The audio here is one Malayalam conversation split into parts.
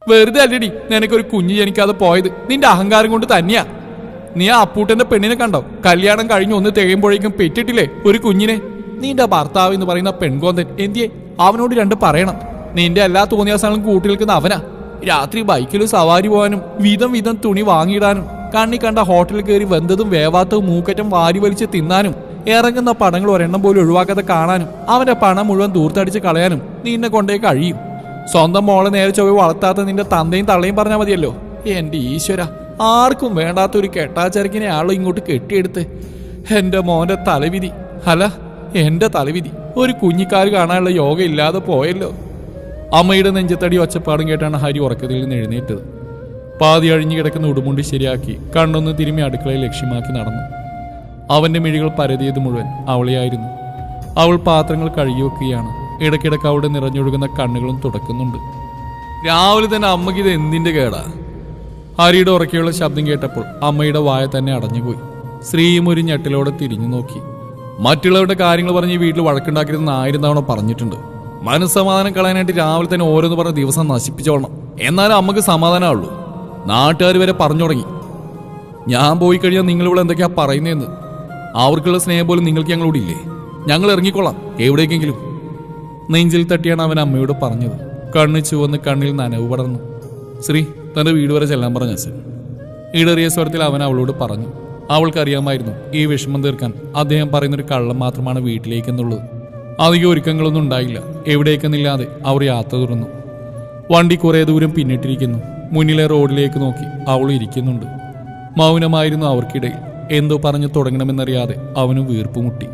വെറുതെ അല്ലടി നിനക്കൊരു കുഞ്ഞ് ജനിക്കാതെ പോയത്, നിന്റെ അഹങ്കാരം കൊണ്ട് തന്നെയാ. നീ ആ അപ്പൂട്ടന്റെ പെണ്ണിനെ കണ്ടോ? കല്യാണം കഴിഞ്ഞ് ഒന്ന് തികയുമ്പോഴേക്കും പെറ്റിട്ടില്ലേ ഒരു കുഞ്ഞിനെ. നിന്റെ ഭർത്താവ് എന്ന് പറയുന്ന പെൺകോന്തൻ എന്തിയെ? അവനോട് രണ്ട് പറയണം. നിന്റെ എല്ലാ തോന്നിയാസങ്ങളും കൂട്ടി നിൽക്കുന്ന അവനാ. രാത്രി ബൈക്കിൽ സവാരി പോകാനും വിധം തുണി വാങ്ങിയിടാനും കണ്ണി കണ്ട ഹോട്ടലിൽ കയറി വെന്തതും വേവാത്തതും മൂക്കറ്റം വാരി വലിച്ച് തിന്നാനും ഇറങ്ങുന്ന പടങ്ങൾ ഒരെണ്ണം പോലും ഒഴിവാക്കാതെ കാണാനും അവന്റെ പണം മുഴുവൻ ദൂർത്തടിച്ച് കളയാനും നിന്നെ കൊണ്ടേ കഴിയും. സ്വന്തം മോളെ നേരെ ചൊവ്വ വളർത്താത്ത നിന്റെ തന്തയും തള്ളയും പറഞ്ഞാൽ മതിയല്ലോ. എന്റെ ഈശ്വര, ആർക്കും വേണ്ടാത്തൊരു കെട്ടാച്ചരക്കിനെ ആളോ ഇങ്ങോട്ട് കെട്ടിയെടുത്ത്. എന്റെ മോന്റെ തലവിധി, അല്ല എന്റെ തലവിധി. ഒരു കുഞ്ഞിക്കാര് കാണാനുള്ള യോഗ ഇല്ലാതെ പോയല്ലോ. അമ്മയുടെ നെഞ്ചത്തടി ഒച്ചപ്പാടും കേട്ടാണ് ഹരി ഉറക്കത്തിൽ നിന്ന് എഴുന്നേറ്റത്. പാതി അഴിഞ്ഞു കിടക്കുന്ന ഉടുമുണ്ടി ശരിയാക്കി കണ്ണൊന്ന് തിരുമ്മി അടുക്കളയെ ലക്ഷ്യമാക്കി നടന്നു. അവന്റെ മിഴികൾ പരതിയത് മുഴുവൻ അവളെയായിരുന്നു. അവൾ പാത്രങ്ങൾ കഴുകി വെക്കുകയാണ്. ഇടയ്ക്കിടയ്ക്ക് അവിടെ നിറഞ്ഞൊഴുകുന്ന കണ്ണുകളും തുടക്കുന്നുണ്ട്. രാവിലെ തന്നെ അമ്മയ്ക്ക് ഇത് എന്തിന്റെ കേടാ? ഹരിയുടെ ഉറക്കെയുള്ള ശബ്ദം കേട്ടപ്പോൾ അമ്മയുടെ വായ തന്നെ അടഞ്ഞുപോയി. ശ്രീയും ഒരു ഞെട്ടലോടെ തിരിഞ്ഞു നോക്കി. മറ്റുള്ളവരുടെ കാര്യങ്ങൾ പറഞ്ഞ് ഈ വീട്ടിൽ വഴക്കുണ്ടാക്കരുതെന്ന് 1000 തവണ പറഞ്ഞിട്ടുണ്ട്. മനസ്സമാധാനം കളയാനായിട്ട് രാവിലെ തന്നെ ഓരോന്ന് പറഞ്ഞ ദിവസം നശിപ്പിച്ചോളണം. എന്നാലും അമ്മക്ക് സമാധാനമുള്ളൂ. നാട്ടുകാർ വരെ പറഞ്ഞു തുടങ്ങി ഞാൻ പോയി കഴിഞ്ഞാൽ നിങ്ങളിവിടെ എന്തൊക്കെയാ പറയുന്നതെന്ന്. അവർക്കുള്ള സ്നേഹം പോലും നിങ്ങൾക്ക് ഞങ്ങളോട് ഇല്ലേ? ഞങ്ങൾ ഇറങ്ങിക്കൊള്ളാം എവിടേക്കെങ്കിലും. നെഞ്ചിൽ തട്ടിയാണ് അവൻ അമ്മയോട് പറഞ്ഞത്. കണ്ണ് ചുവന്ന് കണ്ണിൽ നനവ് പടർന്നു. ശ്രീ തന്റെ വീട് വരെ ചെല്ലാൻ പറഞ്ഞ അച്ഛൻ ഇടറിയ സ്വരത്തിൽ അവൻ അവളോട് പറഞ്ഞു. അവൾക്കറിയാമായിരുന്നു ഈ വിഷമം തീർക്കാൻ അദ്ദേഹം പറയുന്നൊരു കള്ളം മാത്രമാണ് വീട്ടിലേക്കെന്നുള്ളത്. അധികം ഒരുക്കങ്ങളൊന്നും ഉണ്ടായില്ല. എവിടേക്കെന്നില്ലാതെ അവർ യാത്ര തുടർന്നു. വണ്ടി കുറെ ദൂരം പിന്നിട്ടിരിക്കുന്നു. മുന്നിലെ റോഡിലേക്ക് നോക്കി അവൾ ഇരിക്കുന്നുണ്ട്. മൗനമായിരുന്നു അവർക്കിടയിൽ. എന്തോ പറഞ്ഞു തുടങ്ങണമെന്നറിയാതെ അവനും വീർപ്പുമുട്ടി.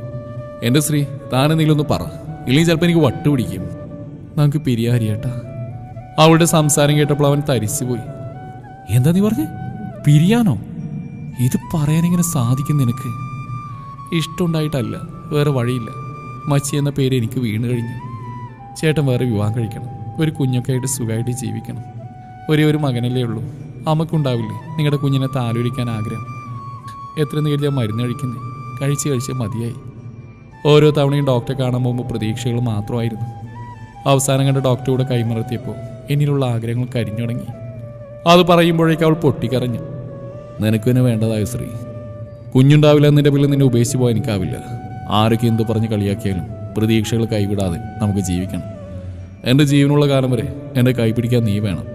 എന്റെ ശ്രീ, താനെന്തെങ്കിലൊന്ന് പറ, ഇല്ലെങ്കിൽ ചിലപ്പോൾ എനിക്ക് വട്ടുപിടിക്കും. നമുക്ക് പിരിയാരിയേട്ടാ. അവളുടെ സംസാരം കേട്ടപ്പോൾ അവൻ തരിച്ചുപോയി. എന്താ നീ പറഞ്ഞേ? പിരിയാനോ? ഇത് പറയാനെങ്ങനെ സാധിക്കും നിനക്ക്? ഇഷ്ടമുണ്ടായിട്ടല്ല, വേറെ വഴിയില്ല. മച്ചി എന്ന പേര് എനിക്ക് വീണ് കഴിഞ്ഞു. ചേട്ടൻ വേറെ വിവാഹം കഴിക്കണം. ഒരു കുഞ്ഞൊക്കെ ആയിട്ട് സുഖമായിട്ട് ജീവിക്കണം. ഒരേ ഒരു മകനല്ലേ ഉള്ളൂ. അമ്മക്കുണ്ടാവില്ലേ നിങ്ങളുടെ കുഞ്ഞിനെ താലോലിക്കാൻ ആഗ്രഹം? എത്ര നേരിയ മരുന്ന് കഴിക്കുന്നത്? കഴിച്ച് മതിയായി. ഓരോ തവണയും ഡോക്ടറെ കാണാൻ പോകുമ്പോൾ പ്രതീക്ഷകൾ മാത്രമായിരുന്നു. അവസാനം കണ്ട ഡോക്ടറുടെ കൈമറത്തിയപ്പോൾ എന്നിലുള്ള ആഗ്രഹങ്ങൾ കരിഞ്ഞു തുടങ്ങി. അത് പറയുമ്പോഴേക്കും അവൾ പൊട്ടിക്കരഞ്ഞു. നിനക്ക് തന്നെ വേണ്ടതായ ശ്രീ. കുഞ്ഞുണ്ടാവില്ല എന്നതിൻ്റെ പേരിൽ നിന്നെ ഉപേക്ഷിച്ച് പോകാൻ എനിക്കാവില്ല. ആരൊക്കെ എന്തു പറഞ്ഞ് കളിയാക്കിയാലും പ്രതീക്ഷകൾ കൈവിടാതെ നമുക്ക് ജീവിക്കണം. എൻ്റെ ജീവനുള്ള കാലം വരെ എൻ്റെ കൈ പിടിക്കാൻ നീ വേണം.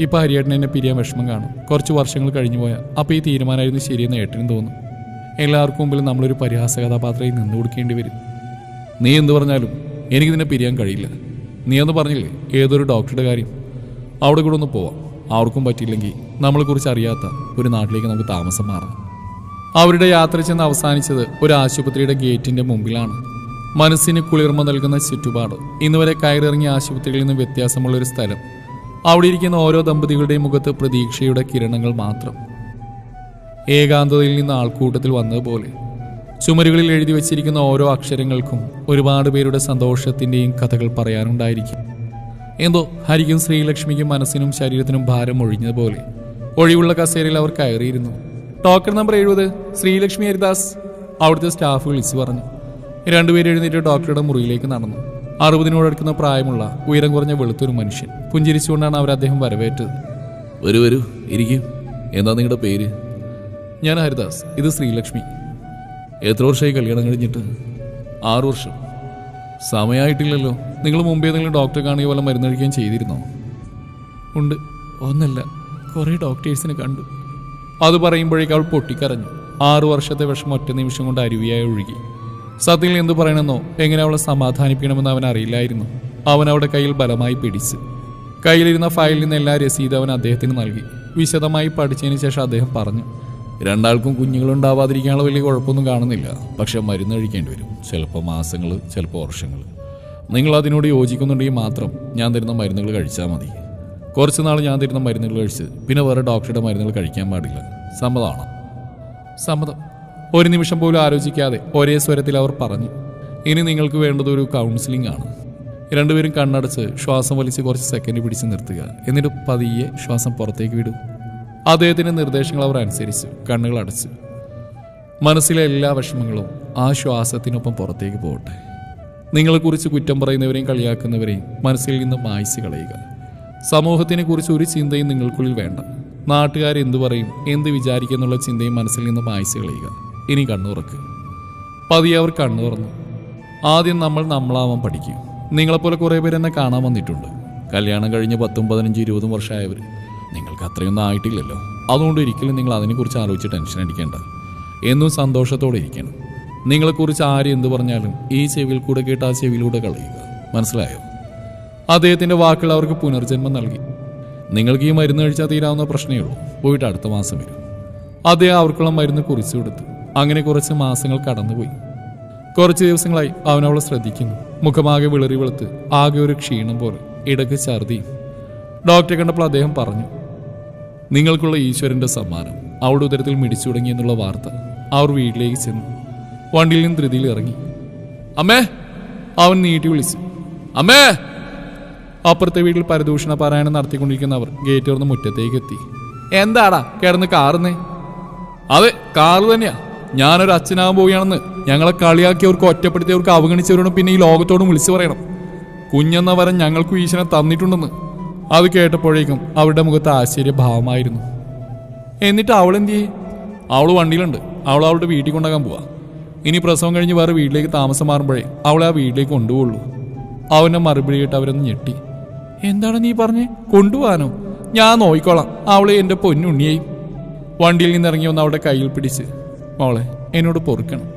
ഇപ്പം ഹരിയേട്ടൻ എന്നെ പിരിയാൻ വിഷമം കാണും. കുറച്ച് വർഷങ്ങൾ കഴിഞ്ഞു പോയാൽ അപ്പോൾ ഈ തീരുമാനമായിരുന്നു ശരിയെന്ന് ഏട്ടനും തോന്നും. എല്ലാവർക്കും മുമ്പിൽ നമ്മളൊരു പരിഹാസ കഥാപാത്രമായി നിന്നു കൊടുക്കേണ്ടി വരും. നീ എന്തു പറഞ്ഞാലും എനിക്ക് നിന്നെ പിരിയാൻ കഴിയില്ല. നീ എന്ന് പറഞ്ഞില്ലേ ഏതൊരു ഡോക്ടറുടെ കാര്യം? അവിടെ കൂടെ ഒന്ന് പോവാം. അവർക്കും പറ്റിയില്ലെങ്കിൽ നമ്മളെക്കുറിച്ച് അറിയാത്ത ഒരു നാട്ടിലേക്ക് നമുക്ക് താമസം മാറാം. അവരുടെ യാത്ര ചെന്ന് അവസാനിച്ചത് ഒരു ആശുപത്രിയുടെ ഗേറ്റിന്റെ മുമ്പിലാണ്. മനസ്സിന് കുളിർമ നൽകുന്ന ചുറ്റുപാട്. ഇന്നുവരെ കയറിറങ്ങിയ ആശുപത്രികളിൽ നിന്ന് വ്യത്യാസമുള്ളൊരു സ്ഥലം. അവിടെ ഇരിക്കുന്ന ഓരോ ദമ്പതികളുടെയും മുഖത്ത് പ്രതീക്ഷയുടെ കിരണങ്ങൾ മാത്രം. ഏകാന്തതയിൽ നിന്ന് ആൾക്കൂട്ടത്തിൽ വന്നതുപോലെ ചുമരുകളിൽ എഴുതി വച്ചിരിക്കുന്ന ഓരോ അക്ഷരങ്ങൾക്കും ഒരുപാട് പേരുടെ സന്തോഷത്തിന്റെയും കഥകൾ പറയാനുണ്ടായിരിക്കും. എന്തോ ഹരിക്കും ശ്രീലക്ഷ്മിക്കും മനസ്സിനും ശരീരത്തിനും ഭാരം ഒഴിഞ്ഞതുപോലെ ഒഴിവുള്ള കസേരയിൽ അവർ കയറിയിരുന്നു. Token number 70 Sreelakshmi Haridas. അവിടുത്തെ സ്റ്റാഫ് വിളിച്ചു പറഞ്ഞു. രണ്ടുപേരും എഴുന്നേറ്റ് ഡോക്ടറുടെ മുറിയിലേക്ക് നടന്നു. 60-നോടടുക്കുന്ന പ്രായമുള്ള ഉയരം കുറഞ്ഞ വെളുത്തൊരു മനുഷ്യൻ. പുഞ്ചിരിച്ചുകൊണ്ടാണ് അവർ അദ്ദേഹം വരവേറ്റത്. വരൂ ഇരിക്കും. എന്താ നിങ്ങളുടെ പേര്? ഞാൻ ഹരിദാസ്. ഇത് ശ്രീലക്ഷ്മി. എത്ര വർഷമായി കല്യാണം കഴിഞ്ഞിട്ട്? 6 വർഷം. സമയമായിട്ടില്ലല്ലോ. നിങ്ങൾ മുമ്പേ ഏതെങ്കിലും ഡോക്ടറെ കാണുകയോ വല്ല മരുന്ന് കഴിക്കുകയും ചെയ്തിരുന്നോ? ഉണ്ട്. ഒന്നല്ല, കുറേ ഡോക്ടേഴ്സിനെ കണ്ടു. അത് പറയുമ്പോഴേക്കും അവൾ പൊട്ടിക്കരഞ്ഞു. 6 വർഷത്തെ വിഷമം ഒറ്റ നിമിഷം കൊണ്ട് അരുവിയായി ഒഴുകി. സത്യത്തിൽ എന്തു പറയണമെന്നോ എങ്ങനെ അവളെ സമാധാനിപ്പിക്കണമെന്ന് അവൻ അറിയില്ലായിരുന്നു. അവൻ അവളുടെ കയ്യിൽ ബലമായി പിടിച്ച് കയ്യിലിരുന്ന ഫയലിൽ നിന്ന് എല്ലാ രസീത് അവൻ അദ്ദേഹത്തിന് നൽകി. വിശദമായി പഠിച്ചതിന് ശേഷം അദ്ദേഹം പറഞ്ഞു, രണ്ടാൾക്കും കുഞ്ഞുങ്ങളുണ്ടാവാതിരിക്കാനുള്ള വലിയ കുഴപ്പമൊന്നും കാണുന്നില്ല. പക്ഷെ മരുന്ന് കഴിക്കേണ്ടി വരും. ചിലപ്പോൾ മാസങ്ങൾ, ചിലപ്പോൾ വർഷങ്ങൾ. നിങ്ങൾ അതിനോട് യോജിക്കുന്നുണ്ടെങ്കിൽ മാത്രം ഞാൻ തരുന്ന മരുന്നുകൾ കഴിച്ചാൽ മതി. കുറച്ച് നാൾ ഞാൻ തരുന്ന മരുന്നുകൾ കഴിച്ച് പിന്നെ വേറെ ഡോക്ടറുടെ മരുന്നുകൾ കഴിക്കാൻ പാടില്ല. സമ്മതമാണോ? സമ്മതം. ഒരു നിമിഷം പോലും ആലോചിക്കാതെ ഒരേ സ്വരത്തിൽ അവർ പറഞ്ഞു. ഇനി നിങ്ങൾക്ക് വേണ്ടത് ഒരു കൗൺസിലിംഗ് ആണ്. രണ്ടുപേരും കണ്ണടച്ച് ശ്വാസം വലിച്ച് കുറച്ച് സെക്കൻഡ് പിടിച്ച് നിർത്തുക. എന്നിട്ട് പതിയെ ശ്വാസം പുറത്തേക്ക് വിടും. അദ്ദേഹത്തിന്റെ നിർദ്ദേശങ്ങൾ അവർ അനുസരിച്ചു. കണ്ണുകൾ അടച്ചു. മനസ്സിലെ എല്ലാ വിഷമങ്ങളും ആ ശ്വാസത്തിനൊപ്പം പുറത്തേക്ക് പോകട്ടെ. നിങ്ങളെക്കുറിച്ച് കുറ്റം പറയുന്നവരെയും കളിയാക്കുന്നവരെയും മനസ്സിൽ നിന്ന് മായ്ച്ചു കളയുക. സമൂഹത്തിനെ കുറിച്ച് ഒരു ചിന്തയും നിങ്ങൾക്കുള്ളിൽ വേണ്ട. നാട്ടുകാരെന്തു പറയും, എന്ത് വിചാരിക്കുന്നുള്ള ചിന്തയും മനസ്സിൽ നിന്ന് മായ്ച്ചു കളയുക. ഇനി കണ്ണുറക്ക്. പതിയെ അവർ കണ്ണു തുറന്നു. ആദ്യം നമ്മളാവാൻ പഠിക്കും. നിങ്ങളെപ്പോലെ കുറേ പേര് എന്നെ കാണാൻ വന്നിട്ടുണ്ട്. കല്യാണം കഴിഞ്ഞ് 10, 15, 20 വർഷമായവർ. നിങ്ങൾക്ക് അത്രയൊന്നും ആയിട്ടില്ലല്ലോ. അതുകൊണ്ട് ഒരിക്കലും നിങ്ങൾ അതിനെക്കുറിച്ച് ആലോചിച്ച് ടെൻഷൻ അടിക്കേണ്ട. എന്നും സന്തോഷത്തോടെ ഇരിക്കണം. നിങ്ങളെക്കുറിച്ച് ആര് എന്ത് പറഞ്ഞാലും ഈ ചെവിയിൽ കൂടെ കേട്ട് ആ ചെവിയിലൂടെ കളയുക. മനസ്സിലായോ? അദ്ദേഹത്തിൻ്റെ വാക്കുകൾ അവർക്ക് പുനർജന്മം നൽകി. നിങ്ങൾക്ക് ഈ മരുന്ന് കഴിച്ചാൽ തീരാവുന്ന പ്രശ്നമേ ഉള്ളൂ. പോയിട്ട് അടുത്ത മാസം വരും. അദ്ദേഹം അവർക്കുള്ള മരുന്ന് കുറിച്ചു കൊടുത്തു. അങ്ങനെ കുറച്ച് മാസങ്ങൾ കടന്നുപോയി. കുറച്ച് ദിവസങ്ങളായി അവനവളെ ശ്രദ്ധിക്കുന്നു. മുഖമാകെ വിളറി വെളുത്ത് ആകെ ഒരു ക്ഷീണം പോലെ, ഇടയ്ക്ക് ഛർദിയും. ഡോക്ടറെ കണ്ടപ്പോൾ അദ്ദേഹം പറഞ്ഞു, നിങ്ങൾക്കുള്ള ഈശ്വരന്റെ സമ്മാനം. അവളുടെ ഉദരത്തിൽ മിടിച്ചു തുടങ്ങിയെന്നുള്ള വാർത്ത. അവർ വീട്ടിലേക്ക് ചെന്നു. വണ്ടിയിൽ നിന്ന് ധൃതിയിൽ ഇറങ്ങി. അമ്മേ! അവൻ നീട്ടി വിളിച്ചു. അമ്മേ! അപ്പുറത്തെ വീട്ടിൽ പരദൂഷണ പാരായണം നടത്തിക്കൊണ്ടിരിക്കുന്നവർ ഗേറ്റ് തുറന്ന് മുറ്റത്തേക്ക് എത്തി. എന്താടാ കിടന്ന് കാറുന്നേ? അതെ, കാറ് തന്നെയാ. ഞാനൊരു അച്ഛനാകാൻ പോവുകയാണെന്ന് ഞങ്ങളെ കളിയാക്കിയവർക്ക്, ഒറ്റപ്പെടുത്തിയവർക്ക്, അവഗണിച്ചവരോടും പിന്നെ ഈ ലോകത്തോടും വിളിച്ചു പറയണം. കുഞ്ഞെന്ന വരം ഞങ്ങൾക്കും ഈശ്വരൻ തന്നിട്ടുണ്ടെന്ന്. അത് കേട്ടപ്പോഴേക്കും അവരുടെ മുഖത്ത് ആശ്ചര്യഭാവമായിരുന്നു. എന്നിട്ട് അവളെന്ത് ചെയ്യേ? അവൾ വണ്ടിയിലുണ്ട്. അവളുടെ വീട്ടിൽ കൊണ്ടാകാൻ പോവാ. ഇനി പ്രസവം കഴിഞ്ഞ് വേറെ വീട്ടിലേക്ക് താമസം മാറുമ്പോഴേ അവളെ ആ വീട്ടിലേക്ക് കൊണ്ടുപോകുള്ളൂ. അവൻ്റെ മറുപടി കേട്ട് അവരൊന്ന് ഞെട്ടി. എന്താണ് നീ പറഞ്ഞേ? കൊണ്ടുപോകാനോ? ഞാൻ നോക്കിക്കോളാം അവളെ, എൻ്റെ പൊന്നുണ്ണിയേയും. വണ്ടിയിൽ നിന്നിറങ്ങി വന്ന് അവളുടെ കയ്യിൽ പിടിച്ച്, മോളെ എന്നോട് പൊറുക്കണം.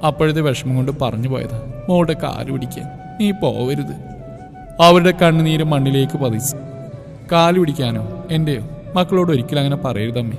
അപ്പോഴത്തെ വിഷമം കൊണ്ട് പറഞ്ഞു പോയതാ. മോളുടെ കാല് പിടിക്കാൻ നീ പോവരുത്. അവരുടെ കണ്ണുനീര് മണ്ണിലേക്ക് പതിച്ച്. കാല് പിടിക്കാനോ? എൻ്റെയോ? മക്കളോട് ഒരിക്കലും അങ്ങനെ പറയരുതമ്മേ.